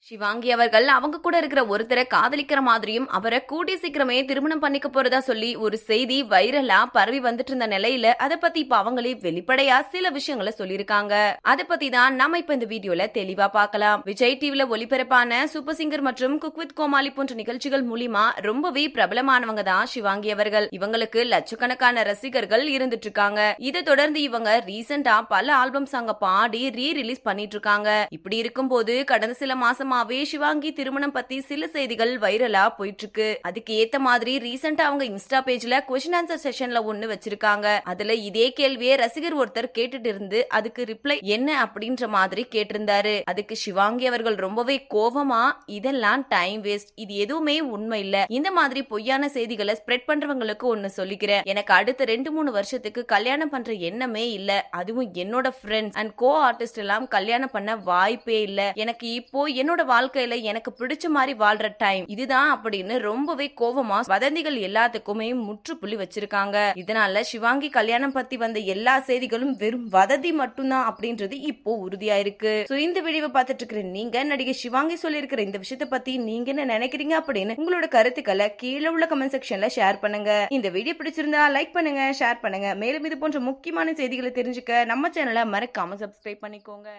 ஷிவாங்கி அவர்கள் அவங்க கூட இருக்கிற ஒருத்தரை காதலிக்கிற மாதிரியும் அவரை கூடி சீக்கிரமே திருமணம் பண்ணிக்க போறதா சொல்லி ஒரு செய்தி வைரலா பரவி வந்துட்டு இருந்த நிலையில அதை பத்தி இப்ப அவங்களே வெளிப்படையா சில விஷயங்களை சொல்லிருக்காங்க. அதை பத்தி தான் நம்ம இப்ப இந்த வீடியோல தெளிவா பார்க்கலாம். விஜய் டிவில ஒளிபரப்பான சூப்பர் சிங்கர் மற்றும் குக் வித் கோமாளி போன்ற நிகழ்ச்சிகள் மூலியமா ரொம்பவே பிரபலமானவங்க தான் ஷிவாங்கி அவர்கள். இவங்களுக்கு லட்சக்கணக்கான ரசிகர்கள் இருந்துட்டு இருக்காங்க. இதை தொடர்ந்து இவங்க ரீசெண்டா பல ஆல்பம் சாங்க பாடி ரிலீஸ் பண்ணிட்டு இருக்காங்க. இப்படி இருக்கும் போது கடந்த சில மாசமா ஷிவாங்கி திருமணம் பத்தி சில செய்திகள் வைரலா போயிட்டு இருக்கு. அதுக்கு ஏத்த மாதிரி ரீசெண்டா அவங்க இன்ஸ்டா பேஜ்ல क्वेश्चन ஆன்சர் செஷன்ல ஒன்னு வச்சிருக்காங்க. அதுல இதே கேள்வியை ரசிகர் ஒருத்தர் கேட்டுட்டு இருந்து அதுக்கு ரிப்ளை என்ன அப்படின்ற மாதிரி கேட்டிருந்தாரு. அதுக்கு ஷிவாங்கி அவர்கள் ரொம்பவே கோவமா, இதெல்லாம் டைம் வேஸ்ட், இது எதுவுமே உண்மை இல்ல, இந்த மாதிரி பொய்யான செய்திகளை ஸ்ப்ரெட் பண்றவங்களுக்கு ஒன்னு சொல்லிக்கிறேன், எனக்கு அடுத்த 2-3 வருஷத்துக்கு கல்யாணம் பண்ற எண்ணமே இல்ல, அதுவும் என்னோட ஃப்ரெண்ட்ஸ் அண்ட் கோ ஆர்டிஸ்ட் எல்லாம் கல்யாணம் பண்ண வாய்ப்பே இல்ல, எனக்கு இப்போ என்னோட வாழ்க்கையில எனக்கு பிடிச்ச மாதிரி வாழ்ற டைம் இதுதான் அப்படின்னு ரொம்பவே கோவமா வதந்திகள் எல்லாத்துக்குமே முற்றுப்புள்ளி வச்சிருக்காங்க. இதனால ஷிவாங்கி கல்யாணம் பத்தி வந்த எல்லா செய்திகளும் வெறும் வதந்தி மட்டும்தான் அப்படின்றது இப்போ உறுதியா இருக்கு. இந்த வீடியோவை பார்த்துட்டு இருக்கிற நீங்க நடிகை ஷிவாங்கி சொல்லியிருக்கிற இந்த விஷயத்தை பத்தி நீங்க என்ன நினைக்கிறீங்க அப்படின்னு உங்களோட கருத்துக்களை கீழே உள்ள கமெண்ட் செக்ஷன்ல ஷேர் பண்ணுங்க. இந்த வீடியோ பிடிச்சிருந்தா லைக் பண்ணுங்க, ஷேர் பண்ணுங்க. மேலும் இது போன்ற முக்கியமான செய்திகளை தெரிஞ்சுக்க நம்ம சேனலை மறக்காம சப்ஸ்கிரைப் பண்ணிக்கோங்க.